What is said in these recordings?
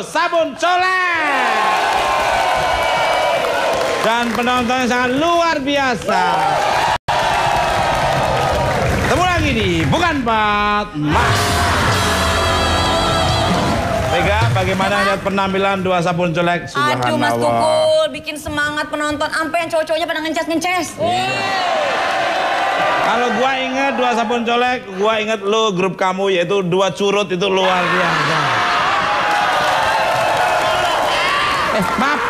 sabun colek. Dan penonton yang sangat luar biasa. Ketemu lagi di Bukan Pat Mas. Vega, bagaimana lihat penampilan dua sabun colek? Aduh Mas Tukul, bikin semangat penonton. Sampai yang cowok-cowoknya pada ngences-ngences. Kalau gua inget dua sabun colek, gua inget lu grup kamu yaitu dua curut itu luar biasa. Maaf.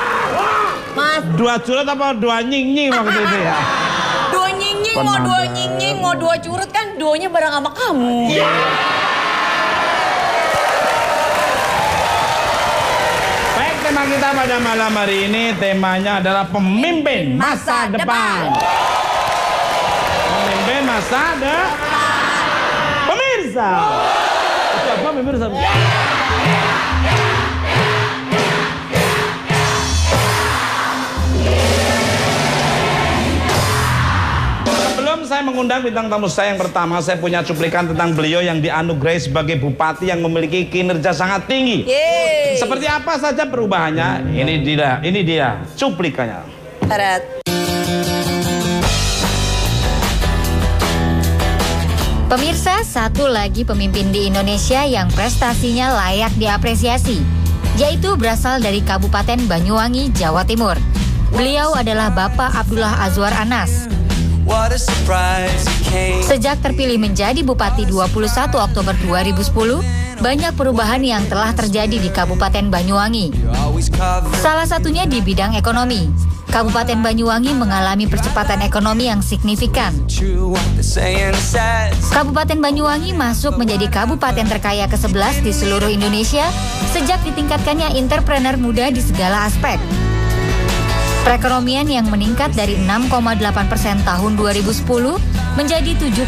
Mas, Dua curut apa dua nying-nying waktu itu ya? dua nying-nying, mau dua nying-nying, mau dua curut kan duanya bareng sama kamu. Baik, tema kita pada malam hari ini temanya adalah pemimpin masa depan. Pemimpin masa depan. Pemirsa. Itu apa pemirsa? Sebelum saya mengundang bintang tamu saya yang pertama, saya punya cuplikan tentang beliau yang dianugerahi sebagai bupati yang memiliki kinerja sangat tinggi. Yeay. Seperti apa saja perubahannya? Ini dia cuplikannya. Tarat. Pemirsa, satu lagi pemimpin di Indonesia yang prestasinya layak diapresiasi, yaitu berasal dari Kabupaten Banyuwangi, Jawa Timur. Beliau adalah Bapak Abdullah Azwar Anas. Sejak terpilih menjadi Bupati 21 Oktober 2010, banyak perubahan yang telah terjadi di Kabupaten Banyuwangi. Salah satunya di bidang ekonomi. Kabupaten Banyuwangi mengalami percepatan ekonomi yang signifikan. Kabupaten Banyuwangi masuk menjadi kabupaten terkaya ke-11 di seluruh Indonesia sejak ditingkatkannya entrepreneur muda di segala aspek. Perekonomian yang meningkat dari 6,8% tahun 2010 menjadi 7,2%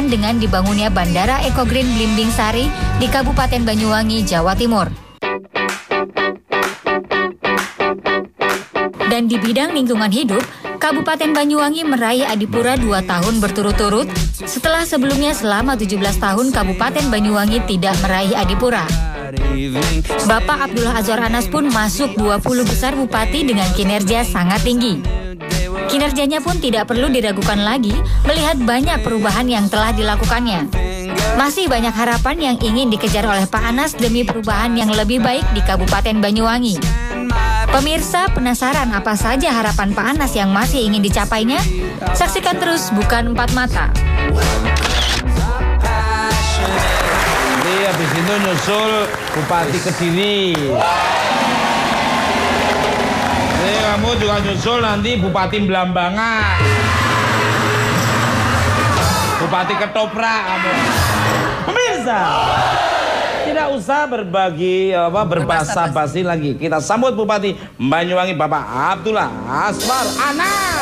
dengan dibangunnya Bandara Eko Green Blimbing Sari di Kabupaten Banyuwangi, Jawa Timur. Dan di bidang lingkungan hidup, Kabupaten Banyuwangi meraih Adipura 2 tahun berturut-turut setelah sebelumnya selama 17 tahun Kabupaten Banyuwangi tidak meraih Adipura. Bapak Abdullah Azwar Anas pun masuk 20 besar bupati dengan kinerja sangat tinggi. Kinerjanya pun tidak perlu diragukan lagi melihat banyak perubahan yang telah dilakukannya. Masih banyak harapan yang ingin dikejar oleh Pak Anas demi perubahan yang lebih baik di Kabupaten Banyuwangi. Pemirsa penasaran apa saja harapan Pak Anas yang masih ingin dicapainya? Saksikan terus Bukan Empat Mata. Habis itu nyusul Bupati Kediri. Jadi kamu juga nyusul nanti Bupati Belambangan, Bupati Ketoprak kamu. Pemirsa, tidak usah berbahasa basi lagi. Kita sambut Bupati Banyuwangi Bapak Abdullah Azwar Anas.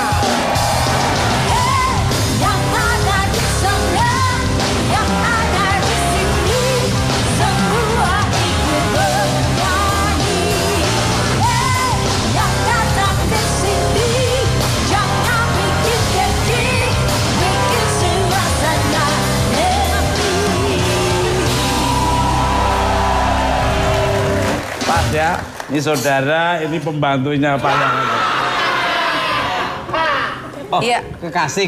Ya, ini saudara, ini pembantunya Pak yang Iya. Kekasih.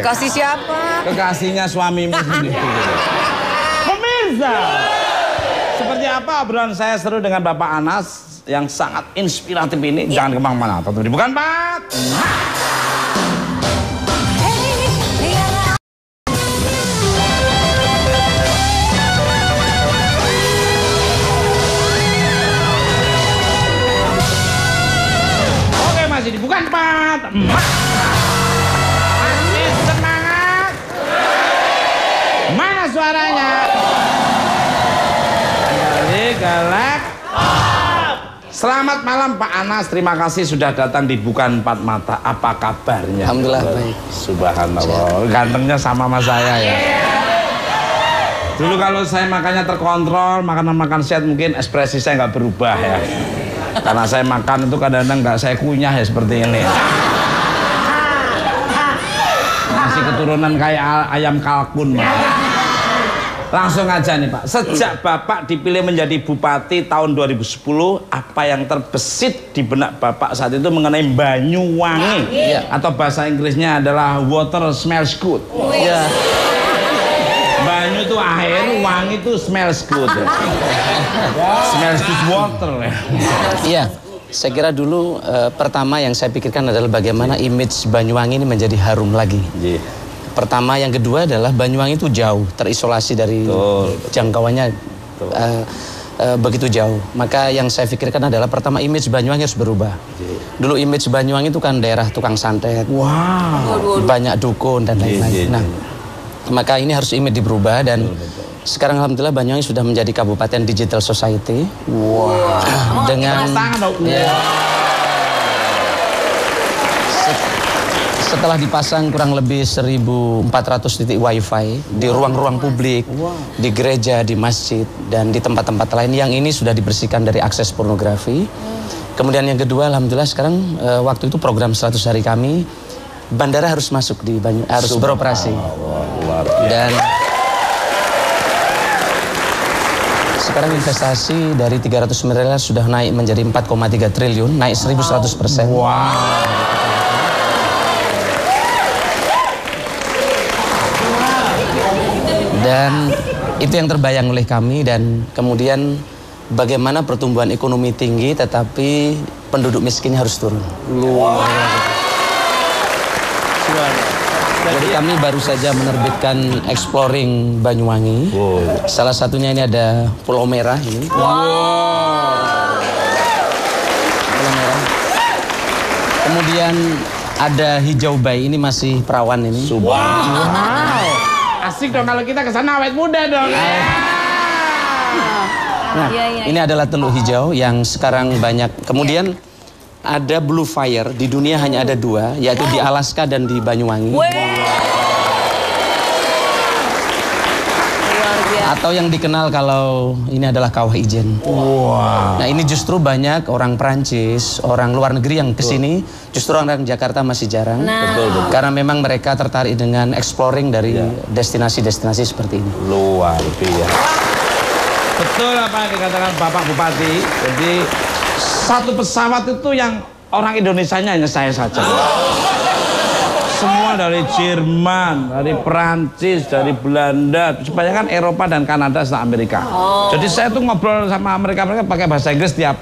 Kasih siapa? Kekasihnya suamimu sendiri. Pemirsa, seperti apa obrolan saya seru dengan Bapak Anas yang sangat inspiratif ini? Jangan kemana-mana, tetap di Bukan Pat. Bukan Pat. Masih semangat. Mana suaranya? Kembali galak. Selamat malam Pak Anas. Terima kasih sudah datang di Bukan Empat Mata. Apa kabarnya? Alhamdulillah baik. Subhanallah. Gantengnya sama saya ya. Dulu kalau saya makannya terkontrol, makanan sehat mungkin ekspresi saya nggak berubah ya. Karena saya makan itu kadang-kadang nggak saya kunyah ya seperti ini. Masih keturunan kayak ayam kalkun. Langsung aja nih Pak, sejak Bapak dipilih menjadi Bupati tahun 2010, apa yang terbesit di benak Bapak saat itu mengenai Banyuwangi? Atau bahasa Inggrisnya adalah water smells good. Banyu itu air, wangi itu smells good. Smells good water. Iya, saya kira dulu pertama yang saya pikirkan adalah bagaimana image Banyuwangi ini menjadi harum lagi. Pertama, yang kedua adalah Banyuwangi itu jauh, terisolasi dari jangkauannya begitu jauh. Maka yang saya pikirkan adalah pertama image Banyuwangi harus berubah. Dulu image Banyuwangi itu kan daerah tukang santet, banyak dukun dan lain-lain. Nah, maka ini harus image berubah dan sekarang alhamdulillah Banyuwangi sudah menjadi Kabupaten Digital Society. Dengan setelah dipasang kurang lebih 1.400 titik wifi di ruang-ruang publik, di gereja, di masjid, dan di tempat-tempat lain yang ini sudah dibersihkan dari akses pornografi. Kemudian yang kedua, alhamdulillah sekarang waktu itu program 100 hari kami, bandara harus masuk di harus beroperasi. Dan sekarang investasi dari 300 miliar sudah naik menjadi 4,3 triliun, naik 1.100%. Dan itu yang terbayang oleh kami, dan kemudian bagaimana pertumbuhan ekonomi tinggi tetapi penduduk miskinnya harus turun. Jadi kami baru saja menerbitkan Exploring Banyuwangi. Salah satunya ini ada Pulau Merah ini. Pulau Merah. Kemudian ada Hijau Bay, ini masih perawan ini. Asik dong kalau kita ke sana awet muda dong. Nah, ini adalah Teluk Hijau yang sekarang banyak. Kemudian ada Blue Fire, di dunia hanya ada 2, yaitu di Alaska dan di Banyuwangi. Atau yang dikenal kalau ini adalah Kawah Ijen. Nah, ini justru banyak orang Prancis, orang luar negeri yang kesini. Justru orang Jakarta masih jarang. Karena memang mereka tertarik dengan exploring dari destinasi-destinasi seperti ini. Luar biasa. Betul apa yang dikatakan Bapak Bupati. Jadi satu pesawat itu yang orang Indonesianya hanya saya saja. Semua dari Jerman, dari Perancis, dari Belanda, kebanyakan Eropa dan Kanada serta Amerika. Jadi saya tuh ngobrol sama mereka pakai bahasa Inggris tiap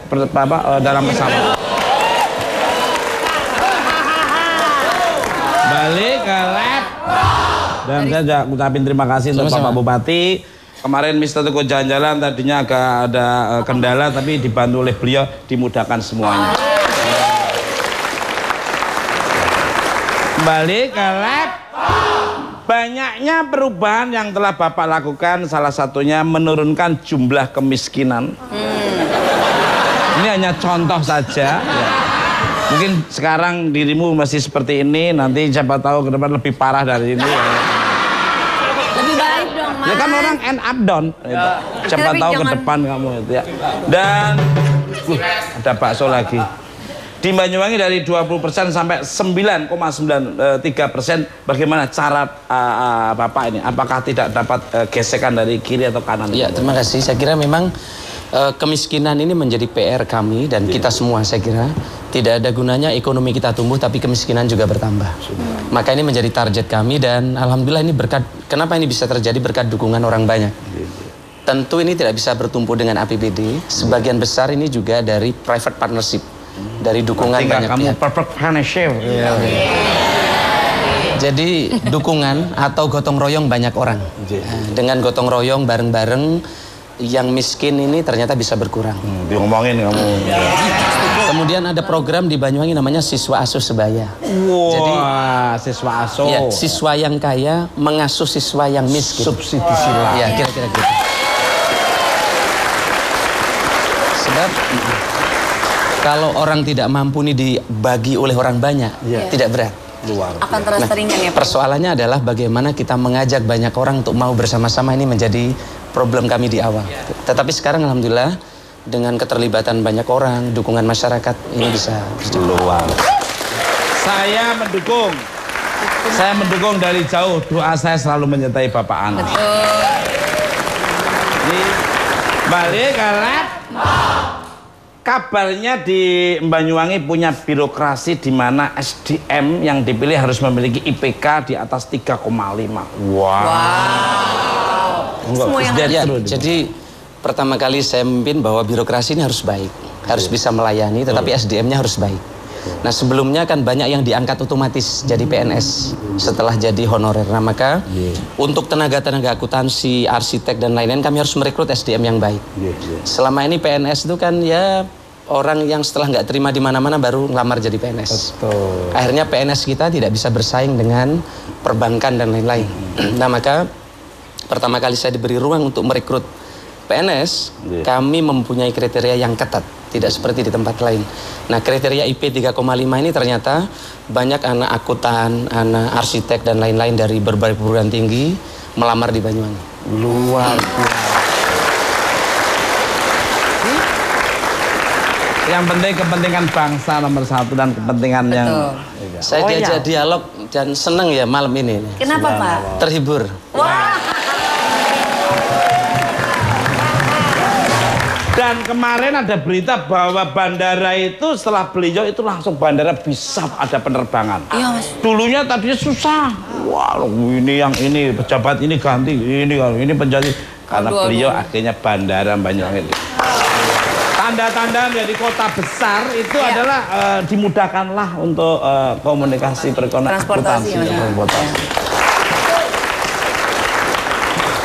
dalam pesawat. Balik ke lab. Dan saya ucapin terima kasih untuk Bapak Bupati. Kemarin Mister Teguh jalan-jalan, tadinya agak ada kendala, tapi dibantu oleh beliau, dimudahkan semuanya. Kembali ke lab. Banyaknya perubahan yang telah Bapak lakukan, salah satunya menurunkan jumlah kemiskinan. Ini hanya contoh saja. Mungkin sekarang dirimu masih seperti ini, nanti siapa tahu ke depan lebih parah dari ini. Lebih baik dong, Mas. Ya kan orang end up down. Siapa tahu ke depan kamu itu ya. Dan ada bakso lagi. Di Banyuwangi dari 20% sampai 9,93%. Bagaimana cara Bapak ini? Apakah tidak dapat gesekan dari kiri atau kanan? Ya, terima kasih. Saya kira memang kemiskinan ini menjadi PR kami dan kita semua, saya kira. Tidak ada gunanya ekonomi kita tumbuh tapi kemiskinan juga bertambah. Maka ini menjadi target kami dan alhamdulillah ini berkat, kenapa ini bisa terjadi berkat dukungan orang banyak. Tentu ini tidak bisa bertumpu dengan APBD. Sebagian besar ini juga dari private partnership. Dari dukungan banyak pihak. Perfect partnership. Jadi dukungan atau gotong royong banyak orang. Dengan gotong royong bareng-bareng yang miskin ini ternyata bisa berkurang. Diomongin kamu. Kemudian ada program di Banyuwangi namanya Siswa Asuh Sebaya. Jadi siswa asuh. Ya, siswa yang kaya mengasuh siswa yang miskin. Subsidi sila. Ya, kira-kira gitu. Sebab kalau orang tidak mampu ini dibagi oleh orang banyak, tidak berat. Akan terasa ringan ya Pak? Persoalannya adalah bagaimana kita mengajak banyak orang untuk mau bersama-sama, ini menjadi problem kami di awal. Tetapi sekarang alhamdulillah dengan keterlibatan banyak orang, dukungan masyarakat ini bisa luar. Saya mendukung. Saya mendukung dari jauh. Doa saya selalu menyertai Bapak Anas. Balik ke kabarnya di Banyuwangi punya birokrasi di mana SDM yang dipilih harus memiliki IPK di atas 3,5. Wow. Semua yang Ya, jadi pertama kali saya memimpin bahwa birokrasi ini harus baik, harus bisa melayani, tetapi SDM-nya harus baik. Nah sebelumnya kan banyak yang diangkat otomatis jadi PNS setelah jadi honorer. Nah maka untuk tenaga-tenaga akuntansi, arsitek dan lain-lain kami harus merekrut SDM yang baik. Selama ini PNS itu kan ya orang yang setelah nggak terima di mana-mana baru ngelamar jadi PNS. Betul. Akhirnya PNS kita tidak bisa bersaing dengan perbankan dan lain-lain. Nah maka pertama kali saya diberi ruang untuk merekrut PNS, kami mempunyai kriteria yang ketat, tidak seperti di tempat lain. Nah, kriteria IP 3,5 ini ternyata banyak anak akuntan, anak arsitek dan lain-lain dari berbagai perguruan tinggi melamar di Banyuwangi. Luar biasa. Yang penting kepentingan bangsa nomor satu dan kepentingan yang... Saya diajak dialog dan seneng ya malam ini. Kenapa Pak? Terhibur. Wah. Dan kemarin ada berita bahwa bandara itu setelah beliau itu langsung bandara bisa ada penerbangan. Iya Mas. Dulunya tadinya susah. Wah, ini yang ini pejabat ini ganti, ini penjadi karena beliau akhirnya bandara Banyuwangi. Tanda-tanda menjadi kota besar itu adalah dimudahkanlah untuk komunikasi perekonomian, transportasi.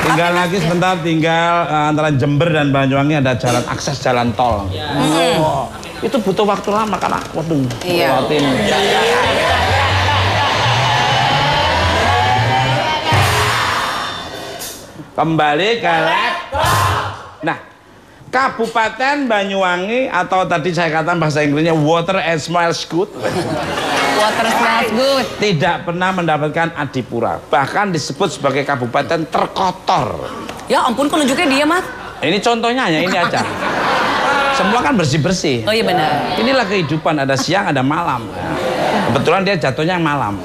Tinggal lagi sebentar, tinggal antara Jember dan Banyuwangi ada jalan akses jalan tol. Itu butuh waktu lama karena waduh. Kembali ke nah, Kabupaten Banyuwangi atau tadi saya katakan bahasa Inggrisnya water and smells good. Water smells good. Tidak pernah mendapatkan adipura. Bahkan disebut sebagai kabupaten terkotor. Ya ampun, penunjuknya dia Mas. Ini contohnya hanya ini aja. Semua kan bersih-bersih. Oh iya benar. Inilah kehidupan, ada siang, ada malam. Kebetulan dia jatuhnya malam.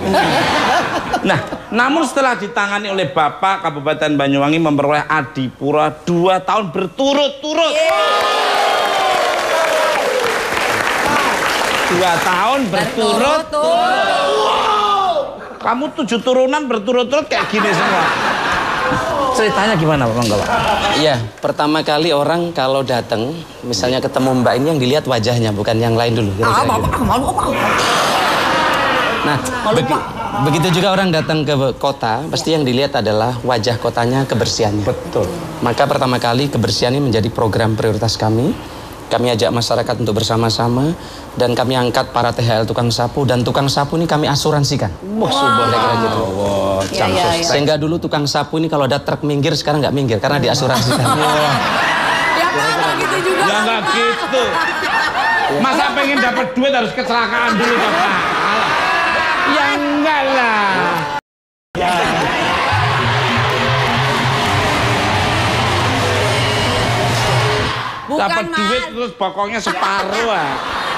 Nah, namun setelah ditangani oleh Bapak, Kabupaten Banyuwangi memperoleh adipura 2 tahun berturut-turut. 2 tahun berturut-turut. Wow. Kamu 7 turunan berturut-turut kayak gini semua. Ceritanya gimana Pak? Iya, pertama kali orang kalau datang, misalnya ketemu Mbak ini yang dilihat wajahnya, bukan yang lain dulu. Nah, begitu juga orang datang ke kota, pasti yang dilihat adalah wajah kotanya, kebersihannya. Betul. Maka pertama kali kebersihan ini menjadi program prioritas kami. Kami ajak masyarakat untuk bersama-sama dan kami angkat para THL tukang sapu dan tukang sapu ini kami asuransikan. Sehingga dulu tukang sapu ini kalau ada truk minggir sekarang nggak minggir karena diasuransikan. Ya Pak, gitu juga. Ya nggak gitu. Masa pengen dapat duit harus kecelakaan dulu Bapak? Ya enggak lah. Dapat duit terus pokoknya separuh.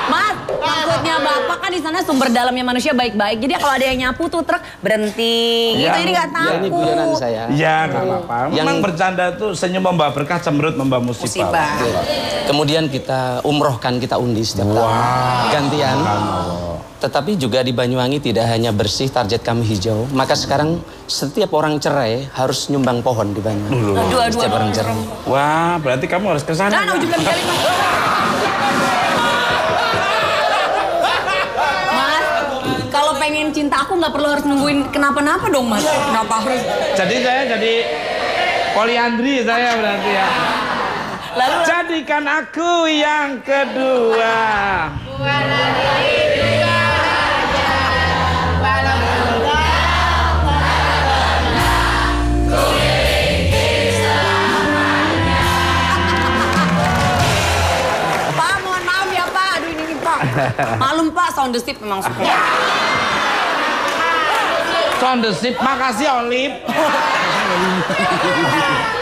Mas, maksudnya Bapak kan di sana sumber dalamnya manusia baik-baik. Jadi kalau ada yang nyapu tuh truk berhenti. Gitu jadi nggak takut. Ya, ini guyonan saya. Ya nggak apa-apa. Memang bercanda tuh senyum membawa berkah, cemberut membawa musibah. Kemudian kita umrohkan, kita undi setiap tahun. Gantian. Tetapi juga di Banyuwangi tidak hanya bersih, target kami hijau. Maka sekarang setiap orang cerai harus nyumbang pohon di Banyuwangi. Setiap orang cerai. Wah, berarti kamu harus ke sana. Nah, ujung kali. Mas, kalau pengen cinta aku nggak perlu harus nungguin kenapa-napa dong Mas. Kenapa harus? Jadi saya jadi poliandri saya berarti ya. Lalu jadikan aku yang kedua. Malum Pak, sound the ship memang suka. Sound the ship, makasih Olip.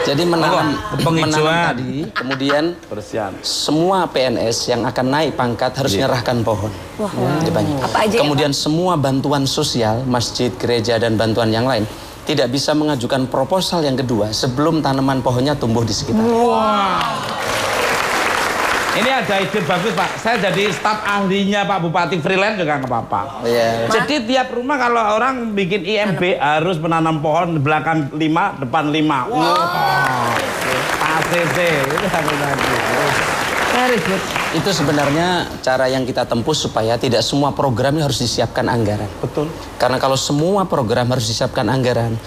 Jadi menanam tadi, kemudian semua PNS yang akan naik pangkat harus menyerahkan pohon. Apa aja kemudian ya, semua bantuan sosial, masjid, gereja, dan bantuan yang lain tidak bisa mengajukan proposal yang kedua sebelum tanaman pohonnya tumbuh di sekitar. Ini ada ide bagus Pak, saya jadi staf ahlinya Pak Bupati freelance juga nggak apa-apa. Jadi tiap rumah kalau orang bikin IMB harus menanam pohon belakang 5, depan 5. ACC, itu harus lagi. Very good. Itu sebenarnya cara yang kita tempuh supaya tidak semua programnya harus disiapkan anggaran. Betul. Karena kalau semua program harus disiapkan anggaran,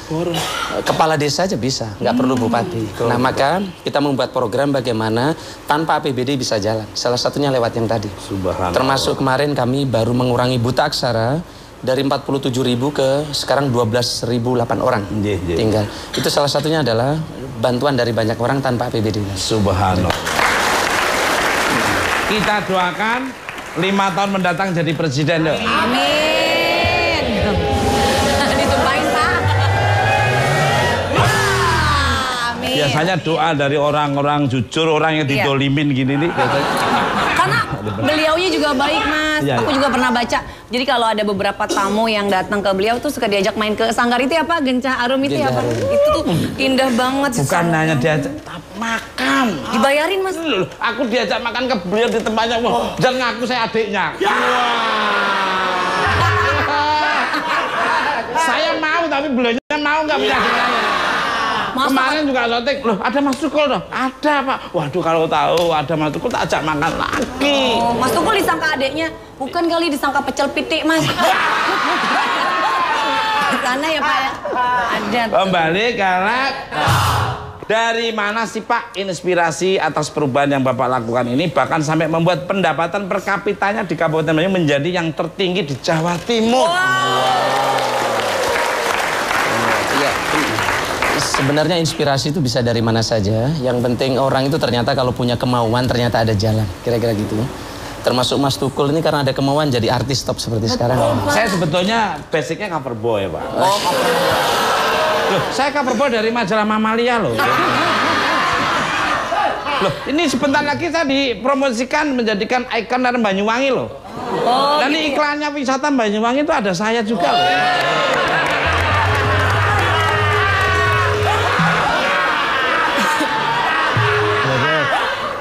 kepala desa aja bisa, nggak perlu bupati. Nah maka kita membuat program bagaimana tanpa APBD bisa jalan. Salah satunya lewat yang tadi. Subhanallah. Termasuk kemarin kami baru mengurangi buta aksara dari 47.000 ke sekarang 12.008 orang tinggal. Itu salah satunya adalah bantuan dari banyak orang tanpa APBD. Subhanallah. Kita doakan 5 tahun mendatang jadi presiden. Amin. Ditumpahin Pak. Amin. Biasanya doa dari orang-orang jujur, orang yang didolimin gini nih. Karena beliaunya juga baik Mas. Iya, Aku iya. juga pernah baca. Jadi kalau ada beberapa tamu yang datang ke beliau tuh suka diajak main ke sanggar itu ya Pak, Gencah Arum itu ya Pak. Itu tuh indah banget. Bukan hanya diajak makan. Dibayarin Mas. Loh, aku diajak makan ke beliau di tempatnya. Wah, dan ngaku saya adiknya. Saya mau tapi beliaunya mau nggak punya saya. Kemarin juga sotik, loh ada Mas Tukul dong? Ada Pak. Waduh kalau tahu ada Mas Tukul tak ajak makan lagi. Oh, Mas Tukul disangka adeknya, bukan kali disangka pecel pitik Mas. Di sana ya Pak ya. Ada. Kembali karena dari mana sih Pak inspirasi atas perubahan yang Bapak lakukan ini bahkan sampai membuat pendapatan per kapitanya di Kabupaten Banyuwangi menjadi yang tertinggi di Jawa Timur. Sebenarnya inspirasi itu bisa dari mana saja. Yang penting orang itu ternyata kalau punya kemauan ternyata ada jalan. Kira-kira gitu. Termasuk Mas Tukul ini karena ada kemauan jadi artis top seperti sekarang. Saya sebetulnya basicnya cover boy Pak. Oh, loh, saya cover boy dari majalah Mamalia loh. Loh, ini sebentar lagi saya dipromosikan menjadikan ikon dari Banyuwangi loh. Dan ini iklannya wisata Banyuwangi itu ada saya juga loh.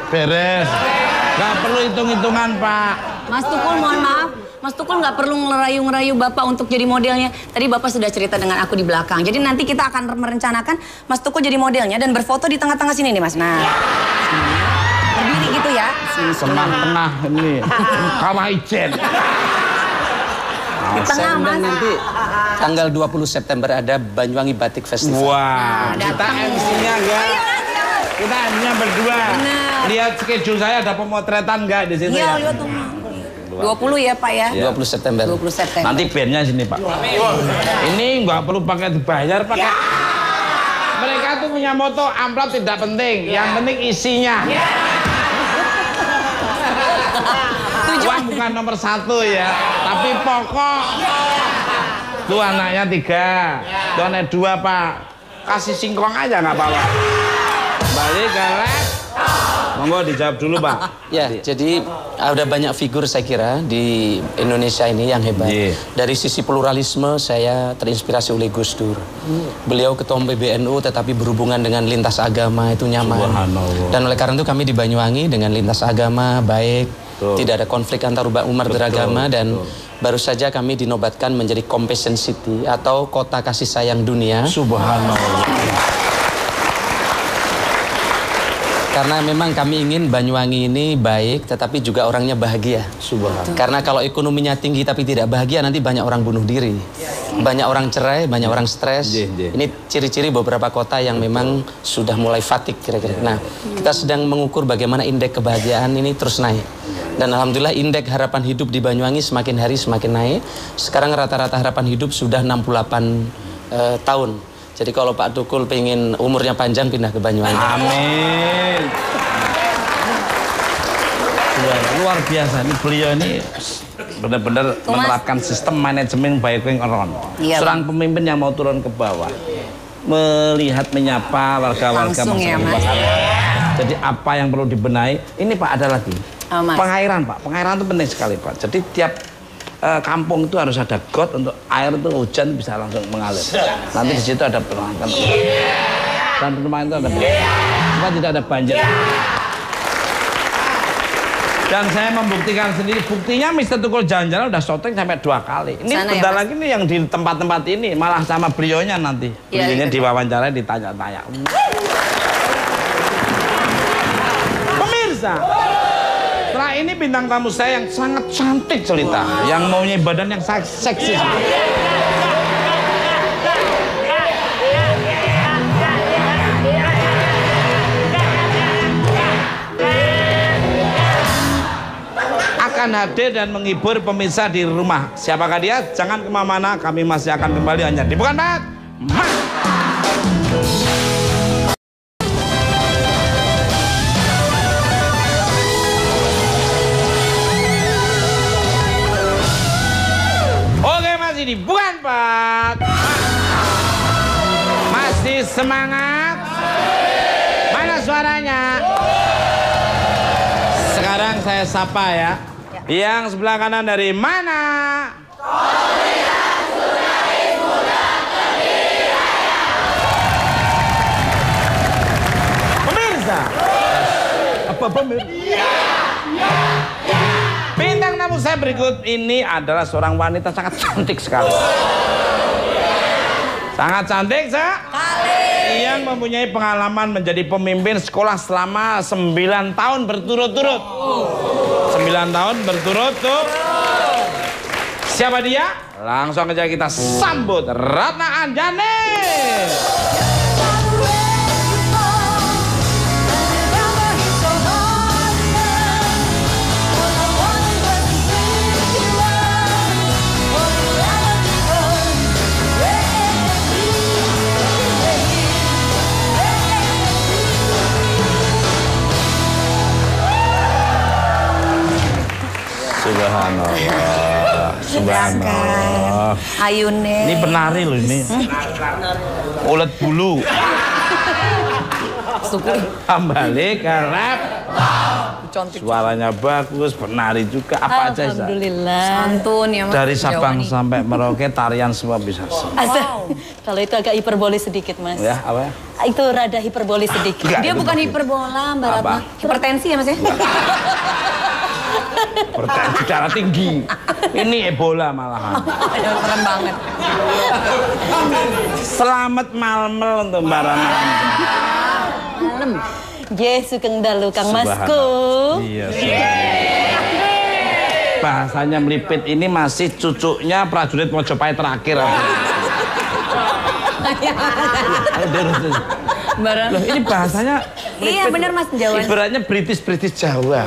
Beres. Gak perlu hitung-hitungan Pak. Mas Tukul mohon maaf, Mas Tukul nggak perlu ngerayu-ngerayu Bapak untuk jadi modelnya. Tadi Bapak sudah cerita dengan aku di belakang. Jadi nanti kita akan merencanakan Mas Tukul jadi modelnya dan berfoto di tengah-tengah sini nih Mas. Nah, berdiri gitu ya. Semak tengah ini. Kawah Ijen. Di tengah Mas. Nanti tanggal 20 September ada Banyuwangi Batik Festival. Wah, kita MC-nya enggak? Kita MC-nya berdua. Benar. Lihat schedule saya ada pemotretan enggak di situ Iya, ya? lihat tuh. 20 ya Pak ya? 20 September. 20 September. Nanti bandnya sini Pak. Ini nggak perlu pakai dibayar pakai. Mereka tuh punya moto amplop tidak penting, yang penting isinya. Uang bukan nomor 1 ya, tapi pokok. Tuh anaknya 3, tuh anak 2 Pak. Kasih singkong aja nggak apa-apa. Balik ke lab. Monggo dijawab dulu Pak. Ya, jadi ada banyak figur saya kira di Indonesia ini yang hebat. Dari sisi pluralisme saya terinspirasi oleh Gus Dur. Beliau ketua PBNU tetapi berhubungan dengan lintas agama itu nyaman. Dan oleh karena itu kami di Banyuwangi dengan lintas agama baik, tidak ada konflik antar umat beragama dan baru saja kami dinobatkan menjadi Compassion City atau kota kasih sayang dunia. Subhanallah. Karena memang kami ingin Banyuwangi ini baik tetapi juga orangnya bahagia. Subhanallah. Karena kalau ekonominya tinggi tapi tidak bahagia nanti banyak orang bunuh diri. Banyak orang cerai, banyak orang stres. Ini ciri-ciri beberapa kota yang memang sudah mulai fatik kira-kira. Nah, kita sedang mengukur bagaimana indeks kebahagiaan ini terus naik. Dan alhamdulillah indeks harapan hidup di Banyuwangi semakin hari semakin naik. Sekarang rata-rata harapan hidup sudah 68 tahun. Jadi kalau Pak Tukul pengen umurnya panjang pindah ke Banyuwangi. Amin. Luar biasa nih beliau ini benar-benar menerapkan sistem manajemen by going around. Seorang pemimpin yang mau turun ke bawah, melihat menyapa warga-warga masyarakat. Jadi apa yang perlu dibenahi? Ini Pak ada lagi. Pengairan Pak, pengairan itu penting sekali Pak. Jadi tiap kampung itu harus ada got untuk air itu hujan bisa langsung mengalir. Nanti di situ ada perumahan. Dan perumahan itu ada supaya tidak ada banjir. Dan saya membuktikan sendiri, buktinya Mr. Tukul jalan-jalan udah syuting sampai 2 kali. Ini bentar lagi nih yang di tempat-tempat ini, malah sama beliaunya nanti. Beliaunya diwawancara, ditanya-tanya. Pemirsa, setelah ini bintang tamu saya yang sangat cantik cerita, yang mempunyai badan yang seksi. Akan hadir dan menghibur pemirsa di rumah. Siapakah dia? Jangan kemana-mana, kami masih akan kembali hanya di Bukan Banget. Oke, masih di Bukan Banget. Masih semangat? Mana suaranya? Sekarang saya sapa ya. Yang sebelah kanan dari mana? Pemirsa. Apa pemirsa? Bintang tamu saya berikut ini adalah seorang wanita sangat cantik sekali. Sangat cantik sekali. Yang mempunyai pengalaman menjadi pemimpin sekolah selama 9 tahun berturut-turut. 9 tahun berturut-turut. Siapa dia? Langsung aja kita sambut Ratna Anjani. Subhanallah, subhanallah. Ayune. Ini penari loh ini. Ulet bulu. Kembali ke rap. Suaranya bagus, penari juga. Apa aja? Alhamdulillah. Santun ya Mas. Dari Sabang sampai Merauke tarian semua bisa. Wow. Kalau itu agak hiperbole sedikit, Mas. Ya, apa ya? Itu rada hiperbole sedikit. Dia bukan hiperbola, Mbak Ratna. Hipertensi ya Mas ya? Bertensi darah tinggi. Ini Ebola malahan. Aduh, keren banget. Selamat malmel untuk Mbak Ratna. Malam. Ye, sugeng dalu Kang Masku. Iya, bahasanya melipit ini masih cucunya prajurit Mojopahit terakhir. Loh, ini bahasanya Iya benar Mas Jawa. ibaratnya British Jawa.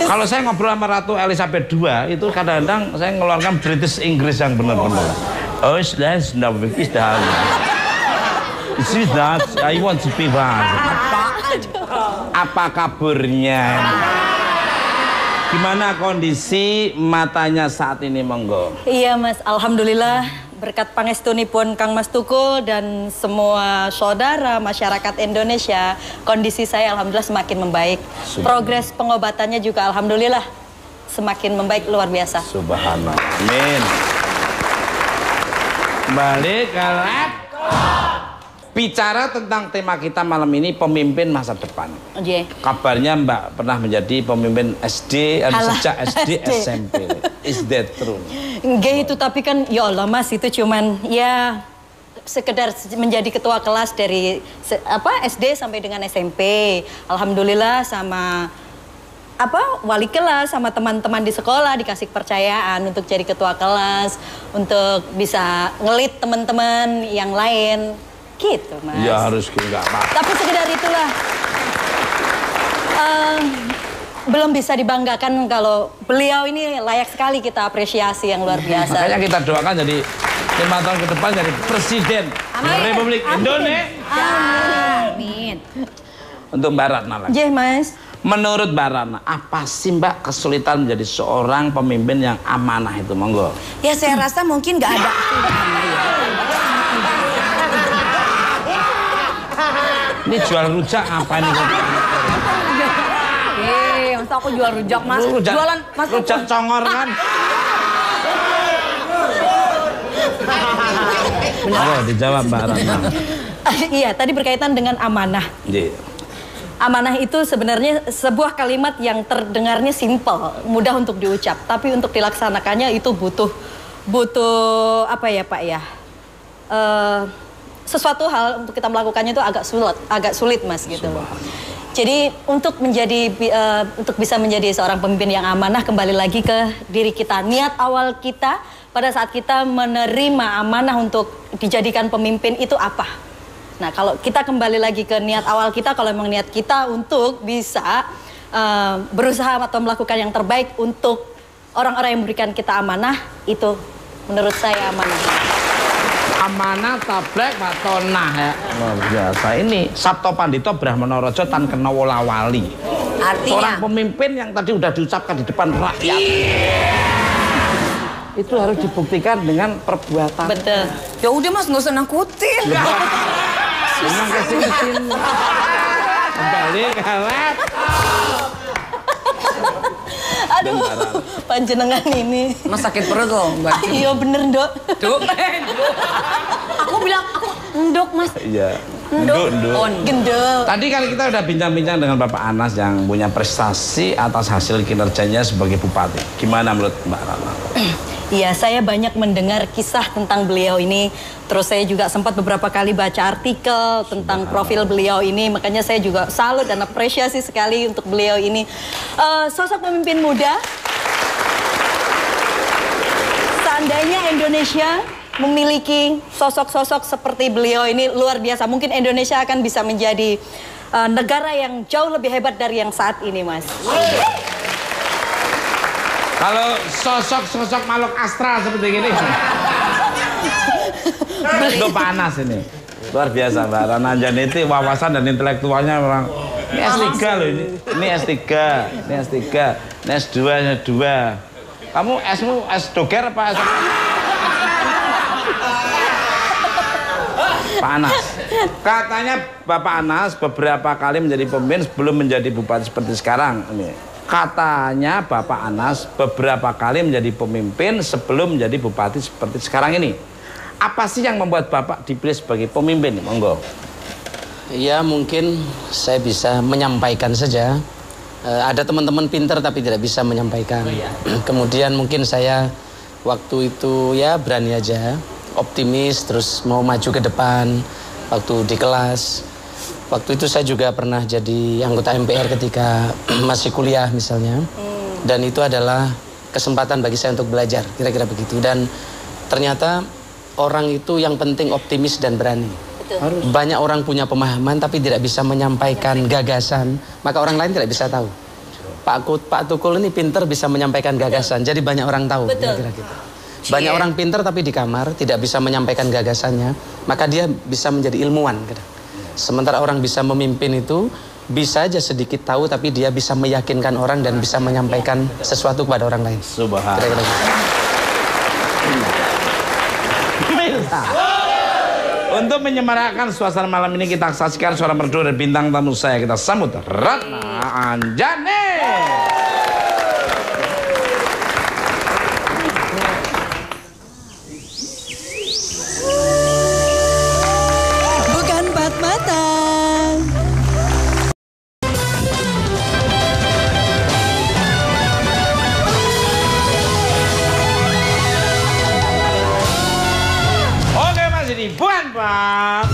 Kalau saya ngobrol sama Ratu Elizabeth II itu kadang-kadang saya ngeluarkan British Inggris yang benar-benar. Oh, that's not is that. Is that I want to be back. Apa kabarnya? Gimana kondisi matanya saat ini, monggo? Iya, Mas. Alhamdulillah. Berkat pangestunipun Kang Mas Tukul dan semua saudara masyarakat Indonesia, kondisi saya alhamdulillah semakin membaik. Progres pengobatannya juga alhamdulillah semakin membaik luar biasa. Subhanallah. Amin. Balik ke lab. Bicara tentang tema kita malam ini, pemimpin masa depan. Oke. Kabarnya Mbak pernah menjadi pemimpin SD, sejak SD, SMP. Is that true? Enggak itu, tapi kan ya Allah Mas, itu cuman ya sekedar menjadi ketua kelas dari SD sampai dengan SMP. Alhamdulillah sama wali kelas sama teman-teman di sekolah dikasih kepercayaan untuk jadi ketua kelas, untuk bisa ngelit teman-teman yang lain. Gitu, Mas. Ya harus nggak apa-apa. Tapi sekedar itulah. Belum bisa dibanggakan kalau beliau ini layak sekali kita apresiasi yang luar biasa. Makanya kita doakan jadi 5 tahun ke depan jadi Presiden Republik Indonesia. Amin. Untuk Mbak Ratna lagi. Iya, Mas. Menurut Mbak Ratna, apa sih Mbak kesulitan menjadi seorang pemimpin yang amanah itu, monggo? Ya saya rasa mungkin nggak ada. Ini jual rujak apa ini? Masa aku jual rujak Mas? Rujak, Jualan Mas rujak congor kan? Oh, dijawab Mbak Ratna. Iya, tadi berkaitan dengan amanah. Iya. Amanah itu sebenarnya sebuah kalimat yang terdengarnya simpel, mudah untuk diucap, tapi untuk dilaksanakannya itu butuh apa ya Pak ya? Sesuatu hal untuk kita melakukannya itu agak sulit Mas gitu. Jadi untuk bisa menjadi seorang pemimpin yang amanah, kembali lagi ke diri kita. Niat awal kita pada saat kita menerima amanah untuk dijadikan pemimpin itu apa? Nah, kalau kita kembali lagi ke niat awal kita, kalau memang niat kita untuk bisa berusaha atau melakukan yang terbaik untuk orang-orang yang memberikan kita amanah, itu menurut saya amanah. Amanah tablek patonah ya. Luar biasa. Ini Sabto Pandito Brahmana Raja tan kena wolawali. Artinya seorang pemimpin yang tadi udah diucapkan di depan rakyat. Itu harus dibuktikan dengan perbuatan. Betul. ya udah Mas, nggak usah nakutin. Memang kesini. Kembali kalat. Aduh, panjenengan ini. Mas sakit perut loh, Mbak. Iya bener, Dok. Dok. Aku bilang aku ndok Mas. Iya. Ndok. Gendel. Tadi kan kita udah bincang-bincang dengan Bapak Anas yang punya prestasi atas hasil kinerjanya sebagai bupati. Gimana menurut Mbak Ratna? Iya, saya banyak mendengar kisah tentang beliau ini. Terus saya juga sempat beberapa kali baca artikel tentang profil beliau ini. Makanya saya juga salut dan apresiasi sekali untuk beliau ini. Sosok pemimpin muda. Seandainya Indonesia memiliki sosok-sosok seperti beliau ini, luar biasa. Mungkin Indonesia akan bisa menjadi negara yang jauh lebih hebat dari yang saat ini, Mas. Kalau sosok-sosok makhluk astral seperti gini, itu panas ini. Luar biasa Mbak Ratna Anjaneti, wawasan dan intelektualnya orang. Ini S3 loh ini. Ini S3, ini S3, ini S2, ini S2. Kamu S-mu S doger apa S? Pak Anas. Katanya Bapak Anas beberapa kali menjadi pemimpin sebelum menjadi bupati seperti sekarang. Ini. Katanya Bapak Anas beberapa kali menjadi pemimpin sebelum menjadi bupati seperti sekarang ini. Apa sih yang membuat Bapak dipilih sebagai pemimpin? Monggo. Ya mungkin saya bisa menyampaikan saja. Ada teman-teman pintar tapi tidak bisa menyampaikan. Kemudian mungkin saya waktu itu ya berani aja, optimis, terus mau maju ke depan waktu di kelas. Waktu itu saya juga pernah jadi anggota MPR ketika masih kuliah misalnya. Dan itu adalah kesempatan bagi saya untuk belajar, kira-kira begitu. Dan ternyata orang itu yang penting optimis dan berani. Betul. Banyak orang punya pemahaman tapi tidak bisa menyampaikan gagasan, maka orang lain tidak bisa tahu. Pak Tukul ini pintar bisa menyampaikan gagasan, jadi banyak orang tahu. Kira-kira gitu. Banyak orang pintar tapi di kamar tidak bisa menyampaikan gagasannya, maka dia bisa menjadi ilmuwan. Sementara orang bisa memimpin itu bisa aja sedikit tahu tapi dia bisa meyakinkan orang dan bisa menyampaikan sesuatu kepada orang lain. Subhanallah. Untuk menyemarakkan suasana malam ini kita saksikan suara merdu dari bintang tamu saya. Kita sambut Ratna Anjani. Bukan empat mata. Oke Mas ini buan Pak.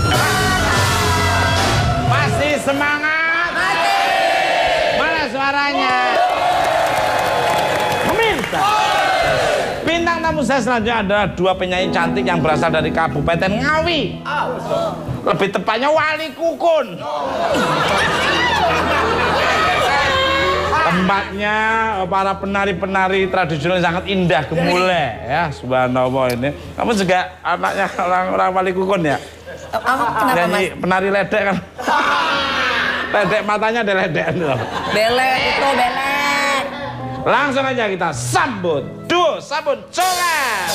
Masih semangat? Mana suaranya? Pemirsa. Bintang tamu saya selanjutnya adalah dua penyanyi cantik yang berasal dari Kabupaten Ngawi. Lebih tepatnya Wali Kukun. Tempatnya para penari-penari tradisional sangat indah, gemulai ya, subhanallah ini. Kamu juga anaknya orang Wali Kukun ya? Kenapa Nyanyi Mas? penari ledek kan? Ledek matanya ada ledek loh. Belek itu belek. Langsung aja kita sambut duo Sabun Coret.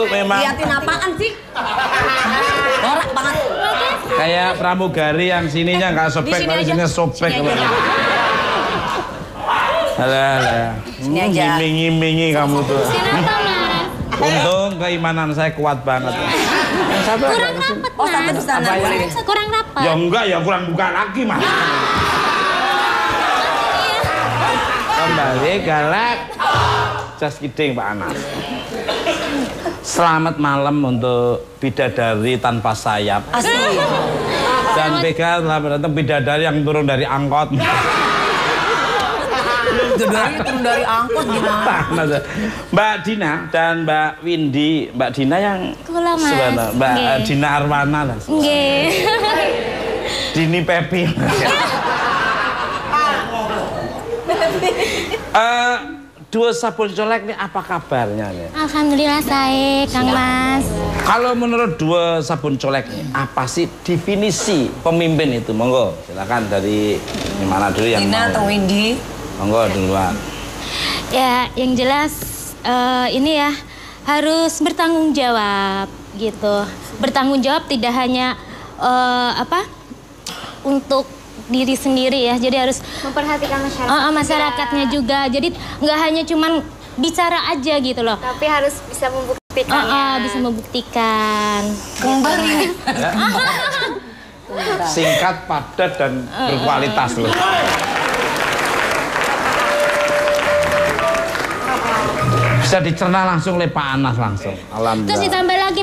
itu memang Liatin apaan sih? Norak banget. kayak pramugari yang sininya nggak Di sobek, sini tapi aja. sininya sobek. Sini aja. Alah. Sini aja. Ngiming-ngimingi kamu tuh. Kenapa, Mas? Untung keimanan saya kuat banget. Yang satu agak Kurang kesini. rapat, Oh, satu di Mas. sana. Apa ya? Kurang rapat. Ya enggak, ya kurang buka lagi mas. Kembali ke lab. Just kidding Pak Anas. Selamat malam untuk bidadari tanpa sayap. Asli. Dan Bega selamat datang bidadari yang turun dari angkot. Bidadari turun dari angkot gimana? Mbak Dina dan Mbak Windy, Mbak Dina yang Kula, Mas. sebenarnya, Mbak Nggih. Dina Arwana lah. Nggih. Dini Pepi. Dua sabun colek nih apa kabarnya nih? Alhamdulillah saya, Kang Mas. Kalau menurut dua sabun colek nih, apa sih definisi pemimpin itu? Monggo, silakan dari mana dulu yang Dina atau mau? Windy? Monggo duluan. Ya, yang jelas ini ya harus bertanggung jawab gitu. Bertanggung jawab tidak hanya untuk diri sendiri ya. Jadi harus Memperhatikan masyarakat. masyarakatnya juga. Jadi nggak hanya cuman bicara aja gitu loh. Tapi harus bisa membuktikan. Bisa membuktikan. Kembar ini. Singkat, padat dan berkualitas loh. Bisa dicerna langsung oleh Pak Anas langsung. Terus Alhamdulillah. ditambah lagi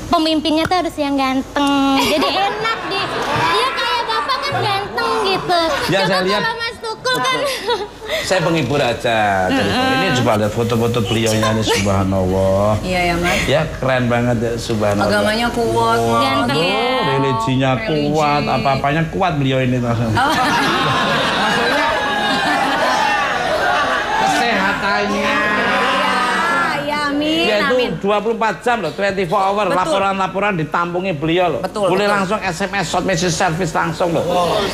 pemimpinnya tuh harus yang ganteng. Jadi enak deh. Dia kayak bapak kan ganteng gitu. Ya, Coba saya lihat. kalau Mas Tukul kan. Saya penghibur aja. Ini coba lihat foto-foto beliaunya ini, subhanallah. Iya ya Mas. Ya keren banget ya, subhanallah. Agamanya kuat. Mas. Ganteng ya. Religinya kuat, apa-apanya kuat beliau ini. Kesehatannya. Ya, amin. Dia itu Amin. 24 jam loh, 24 hour. Betul. Laporan-laporan ditampungi beliau loh. Betul, Boleh betul. langsung SMS, short message service langsung loh.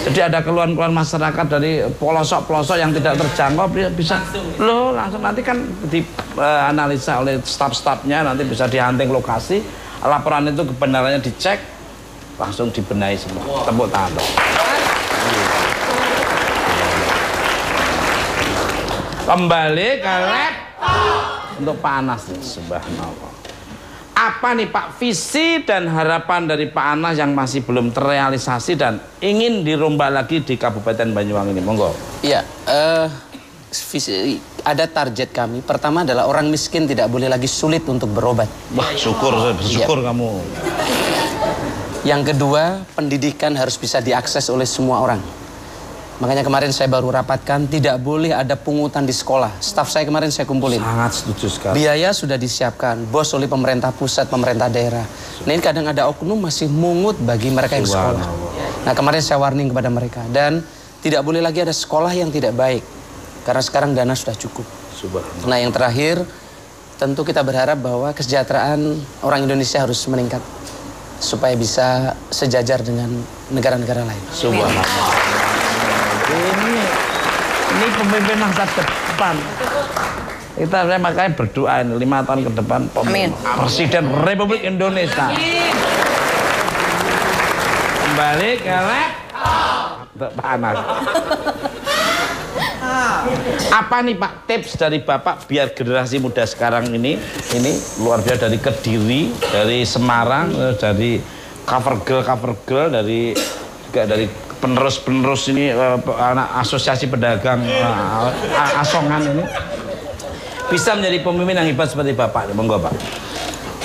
Jadi ada keluhan-keluhan masyarakat dari pelosok-pelosok yang tidak terjangkau, beliau bisa loh langsung nanti kan dianalisa oleh staf-stafnya, nanti bisa dihunting lokasi. Laporan itu kebenarannya dicek, langsung dibenahi semua. Tepuk tangan loh. Kembali ke laptop untuk Pak Anas nih, subhanallah. Apa nih Pak visi dan harapan dari Pak Anas yang masih belum terrealisasi dan ingin dirombak lagi di Kabupaten Banyuwangi ini? Monggo. Iya, ada target kami. Pertama adalah orang miskin tidak boleh lagi sulit untuk berobat. Wah, bersyukur kamu. Yang kedua, pendidikan harus bisa diakses oleh semua orang. Makanya kemarin saya baru rapatkan, tidak boleh ada pungutan di sekolah. Staf saya kemarin saya kumpulin. Sangat setuju sekali. Biaya sudah disiapkan, bos oleh pemerintah pusat, pemerintah daerah. Nah ini kadang ada oknum masih mungut bagi mereka yang sekolah. Nah kemarin saya warning kepada mereka. Dan tidak boleh lagi ada sekolah yang tidak baik. Karena sekarang dana sudah cukup. Nah yang terakhir, tentu kita berharap bahwa kesejahteraan orang Indonesia harus meningkat. Supaya bisa sejajar dengan negara-negara lain. Subhanallah. Ini pemimpin masa depan. Saya makanya berdoa ini 5 tahun ke depan Presiden Republik Indonesia. Kembali ke laptop Pak Anas. Apa nih Pak tips dari Bapak biar generasi muda sekarang ini luar biasa, dari Kediri, dari Semarang, dari cover girl dari juga dari penerus ini anak asosiasi pedagang asongan ini bisa menjadi pemimpin yang hebat seperti Bapak. Monggo Pak.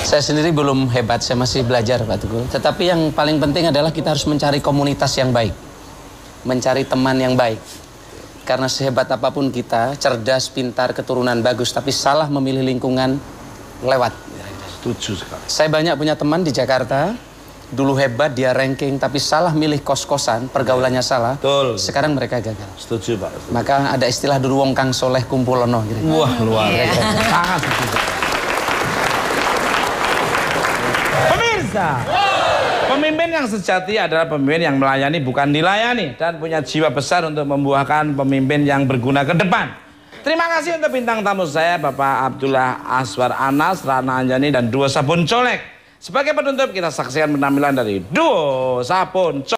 Saya sendiri belum hebat, saya masih belajar Pak Tukul. Tetapi yang paling penting adalah kita harus mencari komunitas yang baik. Mencari teman yang baik. Karena sehebat apapun kita, cerdas, pintar, keturunan bagus, tapi salah memilih lingkungan, lewat. Setuju sekali. Saya banyak punya teman di Jakarta, dulu hebat, dia ranking, tapi salah milih kos-kosan, pergaulannya salah. Betul. Sekarang mereka gagal. Setuju Pak. Maka ada istilah dulu wong kang soleh kumpulono. Gitu. Wah luar biasa. Sangat setuju. Pemirsa, pemimpin yang sejati adalah pemimpin yang melayani bukan dilayani dan punya jiwa besar untuk membuahkan pemimpin yang berguna ke depan. Terima kasih untuk bintang tamu saya Bapak Abdullah Aswar Anas, Rana Anjani dan Duo Sabun Colek. Sebagai penutup kita saksikan penampilan dari Duo Sabun Colek.